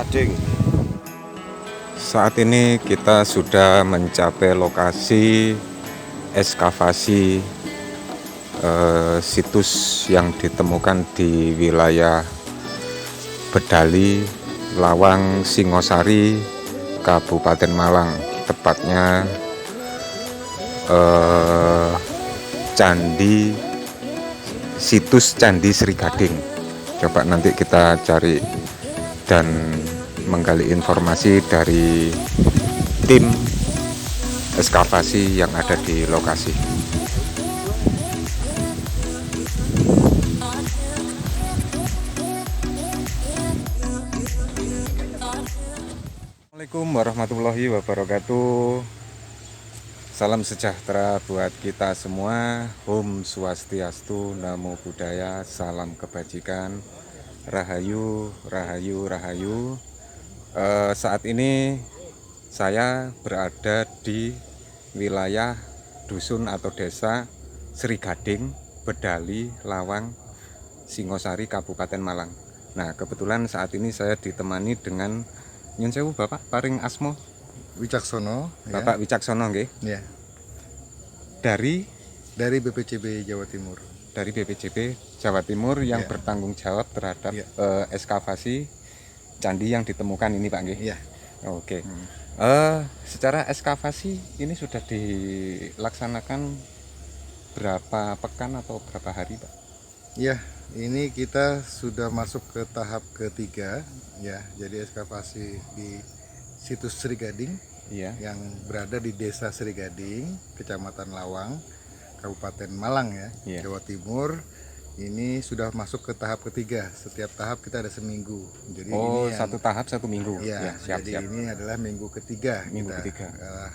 Gading. Saat ini kita sudah mencapai lokasi ekskavasi situs yang ditemukan di wilayah Bedali, Lawang, Singosari, Kabupaten Malang. Tepatnya situs Candi Sri Gading. Coba nanti kita cari dan menggali informasi dari tim ekskavasi yang ada di lokasi. Assalamualaikum warahmatullahi wabarakatuh. Salam sejahtera buat kita semua. Om Swastiastu, Namo Buddhaya, salam kebajikan, Rahayu, Rahayu, Rahayu. Saat ini saya berada di wilayah dusun atau desa Sri Gading, Bedali, Lawang, Singosari, Kabupaten Malang. Nah, kebetulan saat ini saya ditemani dengan Nyun Sewu, Bapak Paring Asmo Wicaksono, Bapak Wicaksono, nggih. ya. Dari BPCB Jawa Timur. Dari BPCB Jawa Timur yang bertanggung jawab terhadap ekskavasi candi yang ditemukan ini, Pak, nggih. Iya. Oke. Secara ekskavasi ini sudah dilaksanakan berapa pekan atau berapa hari, Pak? Ya, ini kita sudah masuk ke tahap ketiga, ya. Jadi ekskavasi di situs Sri Gading, yang berada di Desa Sri Gading, Kecamatan Lawang, Kabupaten Malang, ya, Jawa Timur. Ini sudah masuk ke tahap ketiga. Setiap tahap kita ada seminggu. Jadi ini satu tahap 1 minggu. Ya, siap. Ini adalah minggu ketiga.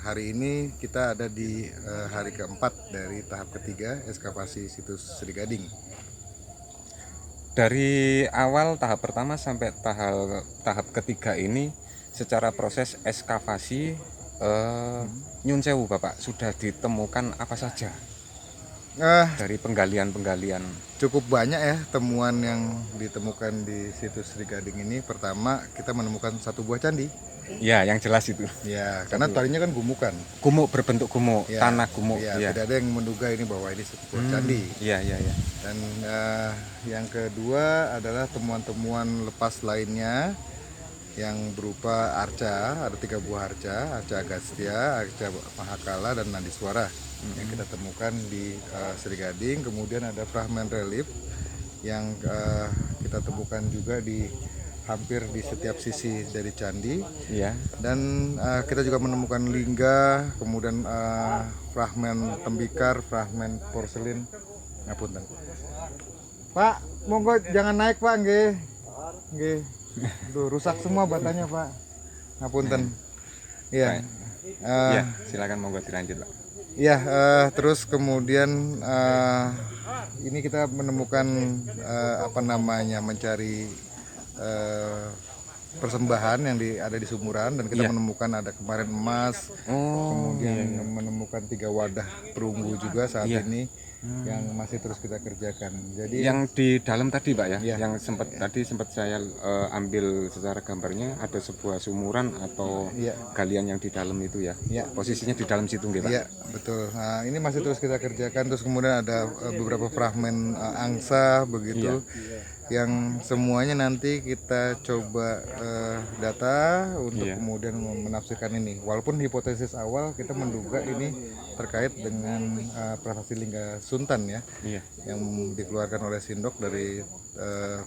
Hari ini kita ada di hari keempat dari tahap ketiga ekskavasi situs Sri Gading. Dari awal tahap pertama sampai tahap ketiga ini, secara proses ekskavasi, Nyun Sewu, Bapak, sudah ditemukan apa saja dari penggalian-penggalian? Cukup banyak ya temuan yang ditemukan di situs Sri Gading ini. Pertama, kita menemukan satu buah candi. Ya, yang jelas itu. Ya, karena tadinya kan gumukan. Gumuk, berbentuk gumuk, tanah gumuk. Ya, tidak ada yang menduga ini bahwa ini sebuah candi. Iya. Dan yang kedua adalah temuan-temuan lepas lainnya yang berupa arca. Ada 3 buah arca Agastya, arca Mahakala, dan Nadiswara yang kita temukan di Sri Gading. Kemudian ada fragmen relief yang kita temukan juga di hampir di setiap sisi dari candi. Dan kita juga menemukan lingga, kemudian fragmen tembikar, fragmen porselin. Ngapunten, Pak, monggo jangan naik, Pak, nggih. Duh, rusak semua batanya, Pak. Ngapunten. Iya. Silakan, monggo dilanjut, Pak. Iya, terus kemudian ini kita menemukan mencari persembahan yang ada di sumuran, dan kita menemukan ada kemarin emas, kemudian menemukan 3 wadah perunggu juga saat ini yang masih terus kita kerjakan. Jadi yang di dalam tadi, Pak, yang tadi sempat saya ambil secara gambarnya, ada sebuah sumuran atau galian yang di dalam itu ya. Posisinya di dalam situ, nggih, Pak? Iya, betul. Nah, ini masih terus kita kerjakan. Terus kemudian ada beberapa fragmen angsa begitu. Yang semuanya nanti kita coba data untuk kemudian menafsirkan ini. Walaupun hipotesis awal kita menduga ini terkait dengan prasasti Lingga Suntan, yang dikeluarkan oleh Sindok dari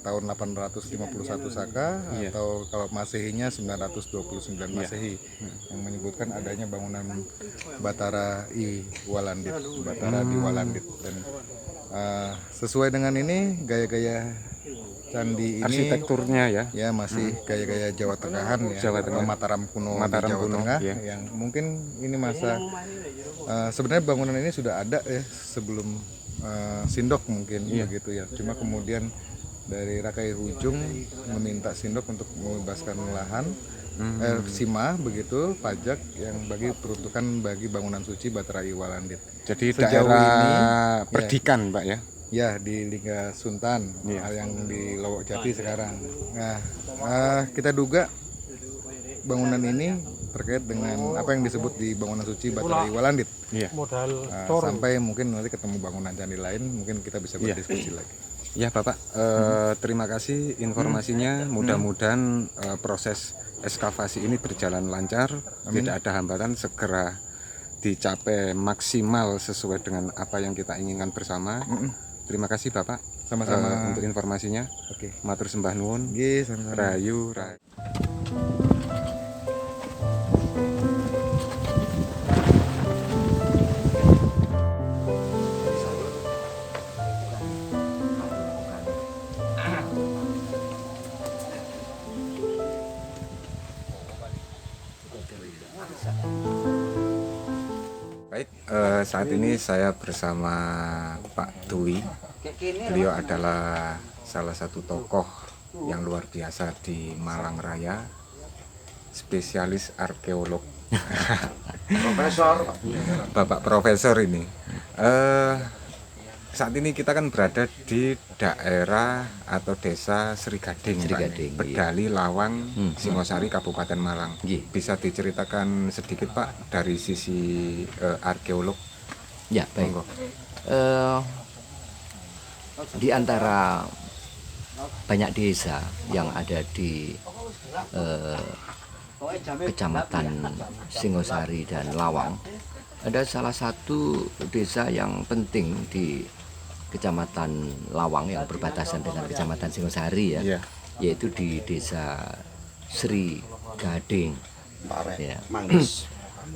tahun 851 Saka, atau kalau Masehinya 929 Masehi, yang menyebutkan adanya bangunan Batara di Walandit. Dan sesuai dengan ini, gaya-gaya candi ini, arsitekturnya masih gaya-gaya Jawa Tengahan, Mataram kuno di Jawa Tengah, yang mungkin ini masa sebenarnya bangunan ini sudah ada ya sebelum Sindok mungkin begitu ya. Cuma kemudian dari Rakai Hujung meminta Sindok untuk membebaskan lahan Sima begitu, pajak yang peruntukan bagi bangunan suci Batara Walandit. Jadi sejauh daerah ini Perdikan, Pak, ya? Ya, di Lingga Suntan, yang di Lowok Jati sekarang. Nah, kita duga bangunan ini terkait dengan apa yang disebut di bangunan suci Batara Iwalandit. Iya. Sampai mungkin nanti ketemu bangunan candi lain, mungkin kita bisa berdiskusi lagi. Ya Bapak, terima kasih informasinya. Mudah-mudahan proses ekskavasi ini berjalan lancar, tidak ada hambatan, segera dicapai maksimal sesuai dengan apa yang kita inginkan bersama. Terima kasih Bapak, Sama-sama. untuk informasinya. Oke. Matur sembah nuwun. Nggih, sama-sama. Rahayu. Baik, saat ini saya bersama Pak Dwi. Beliau adalah salah satu tokoh yang luar biasa di Malang Raya, spesialis arkeolog. Profesor. Bapak Profesor ini. Saat ini kita kan berada di daerah atau desa Srigading, Srigading, Pak, Bedali, Lawang, Singosari, Kabupaten Malang. Iya. Bisa diceritakan sedikit Pak dari sisi arkeolog? Ya, baik. Monggo. Di antara banyak desa yang ada di Kecamatan Singosari dan Lawang, ada salah satu desa yang penting di Kecamatan Lawang yang berbatasan dengan Kecamatan Singosari ya, Iya. yaitu di Desa Srigading. Ya.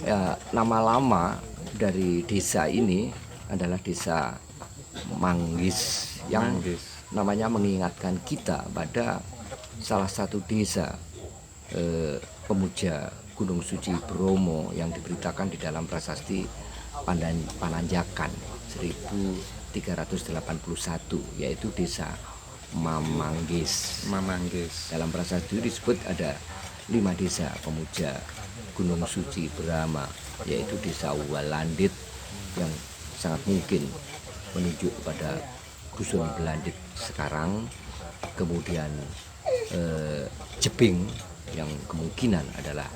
Ya, nama lama dari desa ini adalah Desa Manggis yang Manggis. namanya mengingatkan kita pada salah satu desa pemuja Gunung Suci Bromo yang diberitakan di dalam prasasti Pananjakan 1381, yaitu Desa Mamanggis. Mamanggis. Dalam prasasti disebut ada 5 desa pemuja Gunung Suci Brahma, yaitu Desa Walandit yang sangat mungkin menunjuk pada Dusun Belandit sekarang, kemudian Jebing yang kemungkinan adalah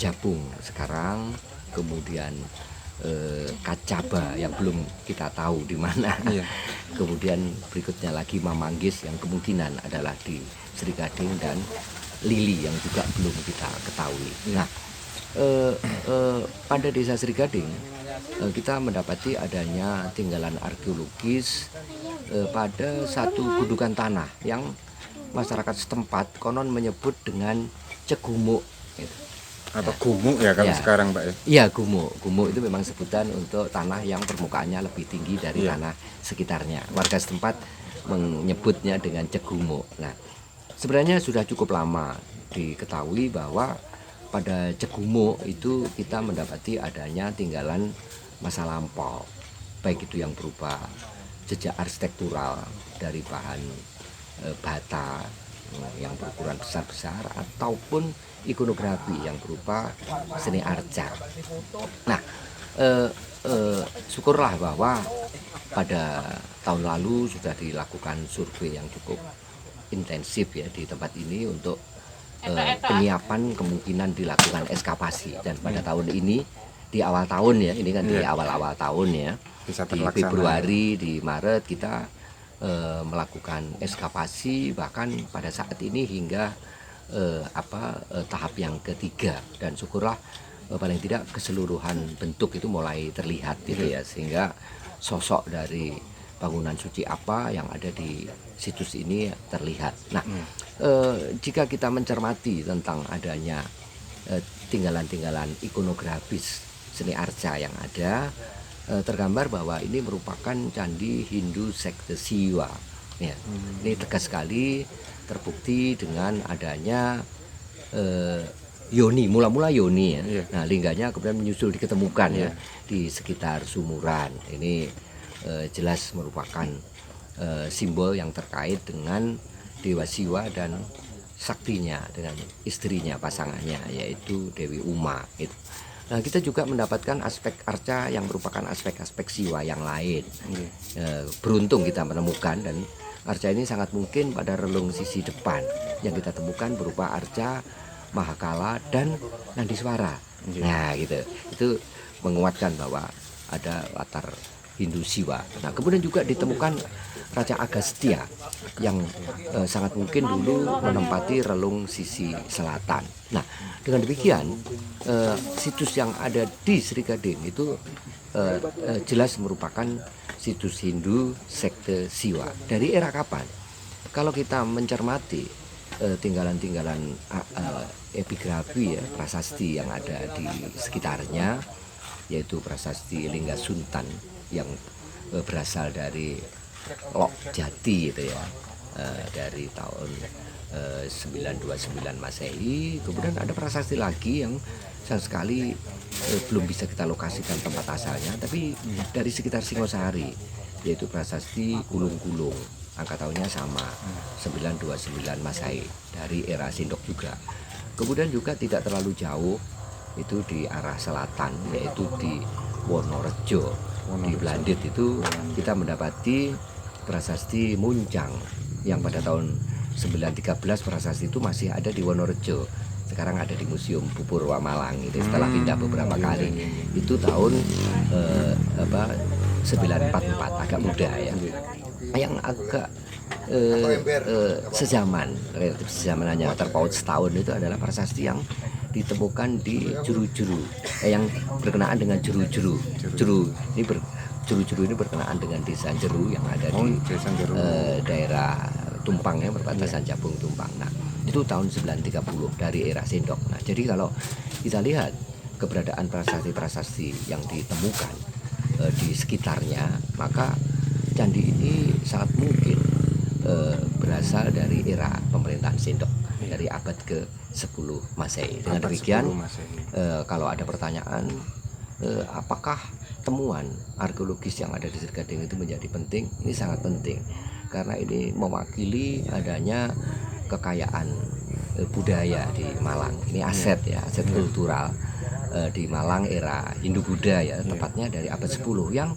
Jabung sekarang, kemudian Kacaba yang belum kita tahu di mana. Iya. Kemudian berikutnya lagi Mamanggis yang kemungkinan adalah di Srigading, dan Lili yang juga belum kita ketahui. Nah, pada Desa Srigading kita mendapati adanya tinggalan arkeologis pada satu gundukan tanah yang masyarakat setempat konon menyebut dengan Cegumuk. Atau gumuk ya kalau Ya. sekarang Pak ya. Iya, gumuk. Gumuk itu memang sebutan untuk tanah yang permukaannya lebih tinggi dari Iya. tanah sekitarnya. Warga setempat menyebutnya dengan Cegumuk. Nah, sebenarnya sudah cukup lama diketahui bahwa pada Cegumuk itu kita mendapati adanya tinggalan masa lampau, baik itu yang berupa jejak arsitektural dari bahan bata yang berukuran besar-besar ataupun ikonografi yang berupa seni arca. Nah, syukurlah bahwa pada tahun lalu sudah dilakukan survei yang cukup intensif ya di tempat ini untuk penyiapan kemungkinan dilakukan ekskavasi, dan pada tahun ini di awal tahun ya, ini kan di awal-awal tahun ya, Bisa di terlaksana. Februari, di Maret kita melakukan ekskavasi, bahkan pada saat ini hingga tahap yang ketiga, dan syukurlah paling tidak keseluruhan bentuk itu mulai terlihat gitu ya, sehingga sosok dari bangunan suci apa yang ada di situs ini terlihat. Nah, jika kita mencermati tentang adanya tinggalan-tinggalan ikonografis seni arca yang ada, tergambar bahwa ini merupakan candi Hindu sekte Siwa. Ya, ini tegas sekali terbukti dengan adanya yoni, mula-mula yoni ya. Iya. Nah, lingganya kemudian menyusul diketemukan ya di sekitar sumuran. Ini jelas merupakan simbol yang terkait dengan Dewa Siwa dan saktinya dengan istrinya, pasangannya, yaitu Dewi Uma gitu. Nah, kita juga mendapatkan aspek arca yang merupakan aspek-aspek Siwa yang lain. Beruntung kita menemukan, dan arca ini sangat mungkin pada relung sisi depan yang kita temukan berupa arca Mahakala dan Nandiswara. Nah gitu, itu menguatkan bahwa ada latar Hindu Siwa. Nah kemudian juga ditemukan Raja Agastya yang sangat mungkin dulu menempati relung sisi selatan. Nah dengan demikian situs yang ada di Sri Gading itu jelas merupakan situs Hindu sekte Siwa. Dari era kapan? Kalau kita mencermati tinggalan-tinggalan epigrafi ya, prasasti yang ada di sekitarnya, yaitu prasasti Lingga Suntan yang berasal dari Lok Jati itu ya, dari tahun 929 Masehi. Kemudian ada prasasti lagi yang sayang sekali belum bisa kita lokasikan tempat asalnya, tapi dari sekitar Singosari, yaitu prasasti Kulung-Kulung. Angka tahunnya sama, 929 Masehi, dari era Sindok juga. Kemudian juga tidak terlalu jauh itu di arah selatan, yaitu di Wonorejo. Di Blandit itu kita mendapati prasasti Muncang yang pada tahun 913 prasasti itu masih ada di Wonorejo. Sekarang ada di Museum Pupurwa Malang itu setelah pindah beberapa kali. Itu tahun 944, agak muda ya. Yang agak sezaman, relatif sezaman, hanya terpaut setahun, itu adalah prasasti yang ditemukan di Juru-Juru, yang berkenaan dengan Juru-Juru. Juru-Juru ini berkenaan dengan desa Jeru yang ada di daerah Tumpang ya, perbatasan Jabung Tumpang. Nah itu tahun 930 dari era Sendok. Nah jadi kalau kita lihat keberadaan prasasti-prasasti yang ditemukan di sekitarnya, maka candi ini sangat mungkin berasal dari era pemerintahan Sendok, dari abad ke-10 Masehi. Dengan demikian kalau ada pertanyaan apakah temuan arkeologis yang ada di Sri Gading itu menjadi penting, ini sangat penting karena ini mewakili adanya kekayaan budaya di Malang. Ini aset ya, aset kultural di Malang era Hindu-Buddha ya, tepatnya dari abad 10 yang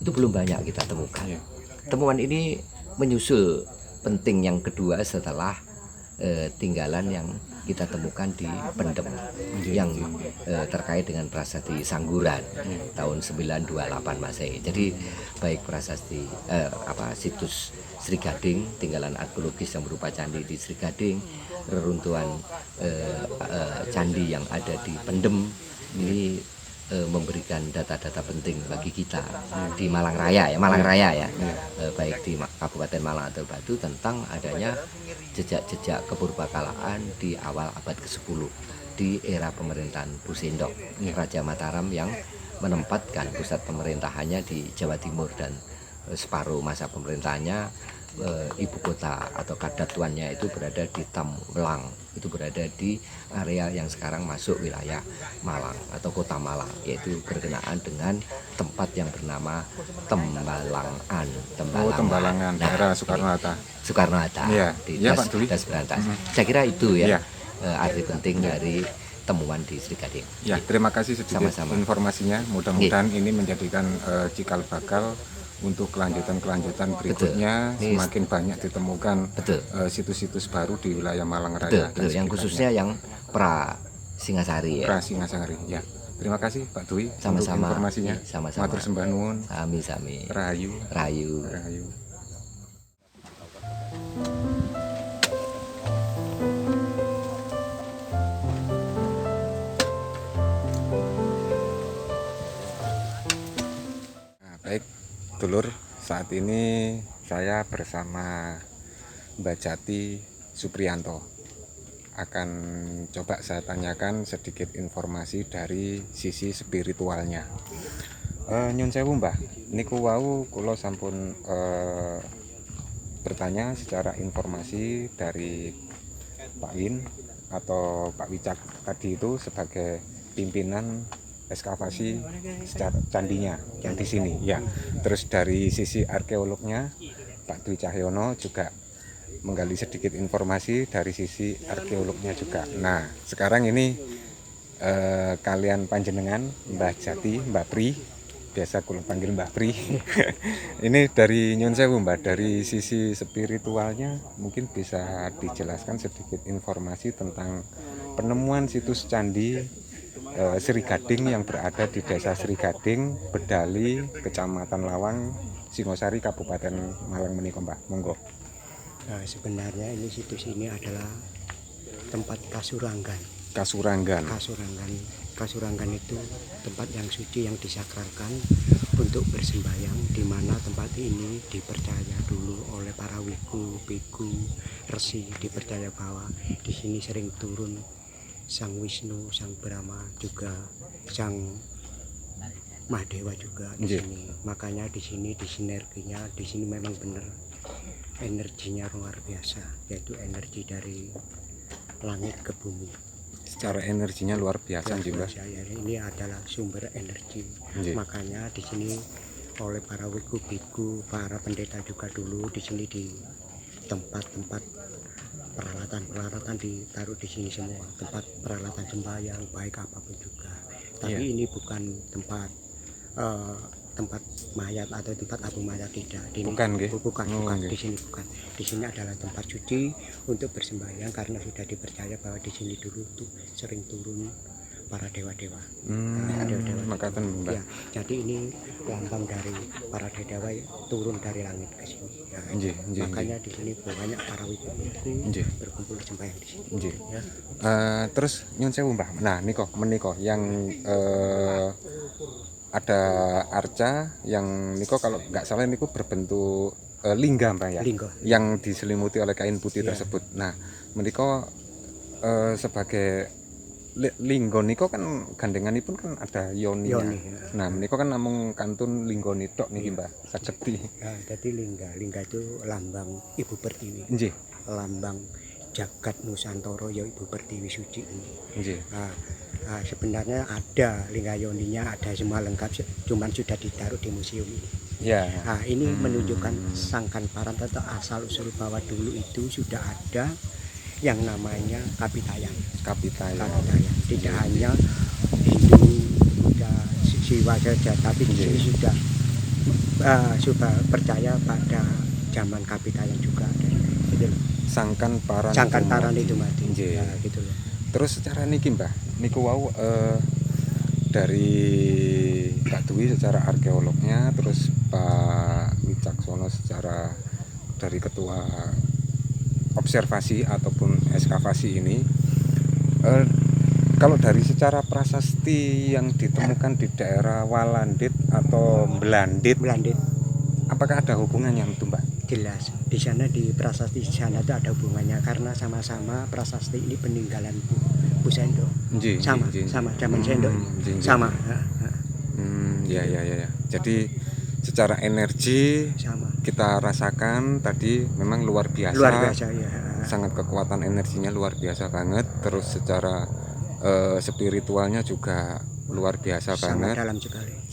itu belum banyak kita temukan. Temuan ini menyusul penting yang kedua setelah tinggalan yang kita temukan di Pendem yang terkait dengan prasasti Sangguran tahun 928 Masehi. Jadi baik prasasti situs Sri Gading, tinggalan arkeologis yang berupa candi di Sri Gading, reruntuhan candi yang ada di Pendem, ini memberikan data-data penting bagi kita di Malang Raya ya, baik di Kabupaten Malang atau Batu, tentang adanya jejak-jejak kepurbakalaan di awal abad ke-10 di era pemerintahan Busendok, Raja Mataram yang menempatkan pusat pemerintahannya di Jawa Timur, dan separuh masa pemerintahannya ibu kota atau kadatuannya itu berada di Tamwelang, itu berada di area yang sekarang masuk wilayah Malang atau kota Malang, yaitu berkenaan dengan tempat yang bernama Tembalangan. Tembalangan, daerah Soekarno-Hatta. Ya, di Das Berantas. Saya kira itu ya, arti penting dari temuan di Sri Gading. Ya, terima kasih sedikit Sama-sama. informasinya. Mudah-mudahan ini menjadikan cikal bakal untuk kelanjutan berikutnya. Semakin banyak ditemukan situs-situs baru di wilayah Malang Raya. Betul. Yang khususnya yang pra Singasari ya. Pra Singasari ya. Terima kasih Pak Dwi untuk Sama-sama. informasinya. Sama-sama. Matur sembah nuwun. Sami-sami. Rahayu. Rayu. Rahayu. Baik, dulur, saat ini saya bersama Mbak Jati Supriyanto. Akan coba saya tanyakan sedikit informasi dari sisi spiritualnya. Nyun sewu Mbah, niku wau kula sampun bertanya secara informasi dari Pak Win atau Pak Wicak tadi itu sebagai pimpinan ekskavasi secara candinya yang di sini ya. Terus dari sisi arkeolognya Pak Dwi Cahyono juga menggali sedikit informasi dari sisi arkeolognya juga. Nah sekarang ini kalian panjenengan Mbah Jati, Mbah Pri, biasa kulo panggil Mbah Pri. Ini dari nyun sewu Mbah, dari sisi spiritualnya mungkin bisa dijelaskan sedikit informasi tentang penemuan situs candi Sri Gading yang berada di Desa Sri Gading, Bedali, Kecamatan Lawang, Singosari, Kabupaten Malang menika, Mbah. Monggo. Nah, sebenarnya ini situs ini adalah tempat Kasuranggan. Kasuranggan. Kasuranggan itu tempat yang suci yang disakralkan untuk bersembayang, di mana tempat ini dipercaya dulu oleh para biku, resi, dipercaya bahwa di sini sering turun Sang Wisnu, Sang Brahma, juga Sang Mahdewa juga di sini. Makanya di sini sinerginya di sini memang benar energinya luar biasa, yaitu energi dari langit ke bumi. Secara energinya luar biasa, Mbah. Ini adalah sumber energi. Nggih. Makanya di sini oleh para biku, para pendeta juga dulu di sini di tempat-tempat peralatan ditaruh di sini semua, tempat peralatan sembahyang baik apapun juga. Tapi ini bukan tempat mayat atau tempat abu mayat, tidak. Bukan, nggih. Bukan. Nggih. Di sini bukan. Di sini adalah tempat suci untuk bersembahyang, karena sudah dipercaya bahwa di sini dulu tuh sering turun para dewa-dewa. Dewa-dewa. Makaten, Mbah. Ya, jadi ini lambang dari para dewa turun dari langit ke sini. Ya, Nggih, nggih, makanya di sini banyak para wiku Nggih. berkumpul sembahyang di sini. Nggih. Ya. Terus nyun sewu, Mbah. Nah, menika yang ada arca yang niko kalau nggak salah niku berbentuk lingga, Mbak, ya. Lingga. Yang diselimuti oleh kain putih Iya. tersebut. Nah, menika sebagai lingga niko kan gandenganipun kan ada yoninya. Yoni, ya. Nah, menika kan namung kantun lingga tok niki, Mbak. Saged di. Nah, jadi lingga itu lambang Ibu Pertiwi, Nggih. lambang jagat Nusantara, ya Ibu Pertiwi suci ini. Nggih. Nah, sebenarnya ada lingga yoninya, ada semua lengkap, cuman sudah ditaruh di museum ini. Ya. Nah, ini menunjukkan sangkan paran atau asal usul bahwa dulu itu sudah ada yang namanya Kapitayan. Kapitayan. Tidak hanya Hindu, Buddha, Siwa saja, tapi di sini sudah percaya pada zaman Kapitayan juga. Gitu loh. Sangkan paran. Sangkan paran itu mati. Nggih. Nah, gitu loh. Terus secara niki, Mbah, niku wau dari Kak Dwi secara arkeolognya, terus Pak Wicaksono secara dari ketua observasi ataupun ekskavasi ini, kalau dari secara prasasti yang ditemukan di daerah Walandit atau Belandit, apakah ada hubungannya itu, Mbak? Jelas, di sana di prasasti sana itu ada hubungannya, karena sama-sama prasasti ini peninggalan Bu Sendok. Sama zaman Sendok sama. Ya. Jadi secara energi Sama. kita rasakan tadi memang luar biasa. Ya. Sangat kekuatan energinya luar biasa banget. Terus secara spiritualnya juga luar biasa banget.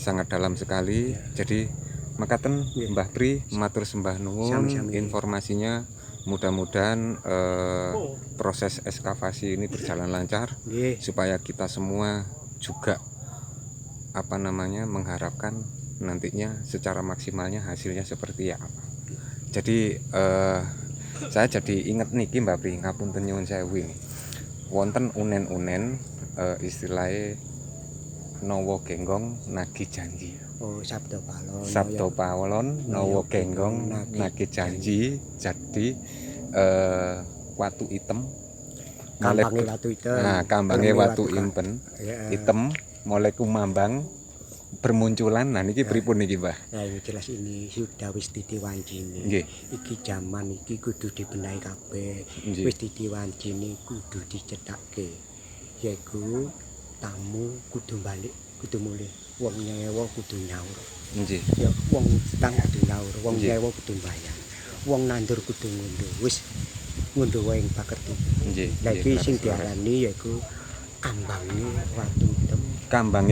Sangat dalam sekali. Jadi makaten Mbah Pri matur sembah nuwun informasinya, mudah-mudahan proses ekskavasi ini berjalan lancar supaya kita semua juga mengharapkan nantinya secara maksimalnya hasilnya seperti apa. Jadi saya jadi inget niki, Mbak Pri, ngapunten nyuwun sewu ini. Wonten unen-unen istilahnya Nawa Genggong Nagi Janji. Sabdo Pawon Nawa Genggong Nagi Janji. Jadi watu item, kambange watu impen item mulai kumambang bermunculan. Nah niki pripun niki, Mbah? Ya jelas ini sudah wis ditiwancini. Iki jaman iki kudu dibenahi kabeh. Wis ditiwancini kudu dicethake. Yaiku tamu kudu balik, kudu mulih. Wong nyewa kudu nyaur. Nggih. Ya wong utang kudu nyaur, wong nyewa kudu bayar. Wong nandur kudu ngunduh. Wis ngunduh wae ing pakerti. Nggih. Lah iki sing diarani yaiku kambange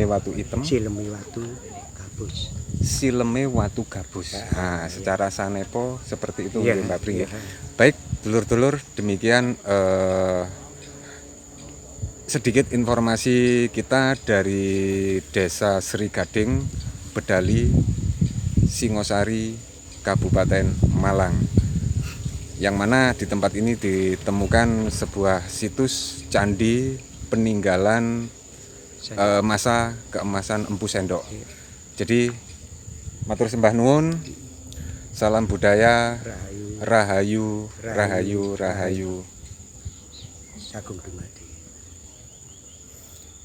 watu hitam, sileme watu gabus. Nah, secara sanepo seperti itu, Mbak Pri. Baik, dulur-dulur, demikian sedikit informasi kita dari Desa Sri Gading, Bedali, Singosari, Kabupaten Malang. yang mana di tempat ini ditemukan sebuah situs candi peninggalan masa keemasan Empu Sendok. Jadi matur sembah nuwun, salam budaya, rahayu, rahayu, rahayu. Sagung dumadi.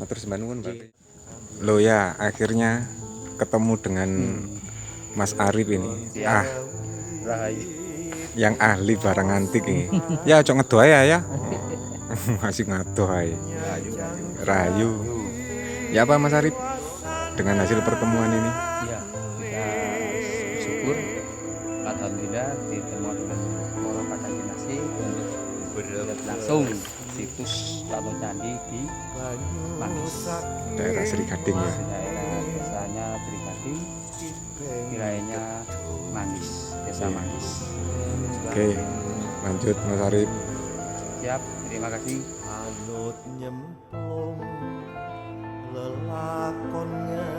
Matur sembah nuwun, Pak. Loh ya, akhirnya ketemu dengan Mas Arif ini. Yang ahli barang antik ini. Ya, ojo ngedoh ya. Masih ngadoh ae. Rahayu. Ya apa Mas Arif? Dengan hasil pertemuan ini? Ya, kita bersyukur alhamdulillah ditemu dengan orang Padang Dinasti untuk melihat langsung situs Taman Candi di Mangis, Daerah Sri Gading ya. daerah desanya Trigading, wilayahnya Mangis, desa Mangis. Oke, lanjut Mas Arif. Siap, terima kasih. Anut nyemplung lelakonnya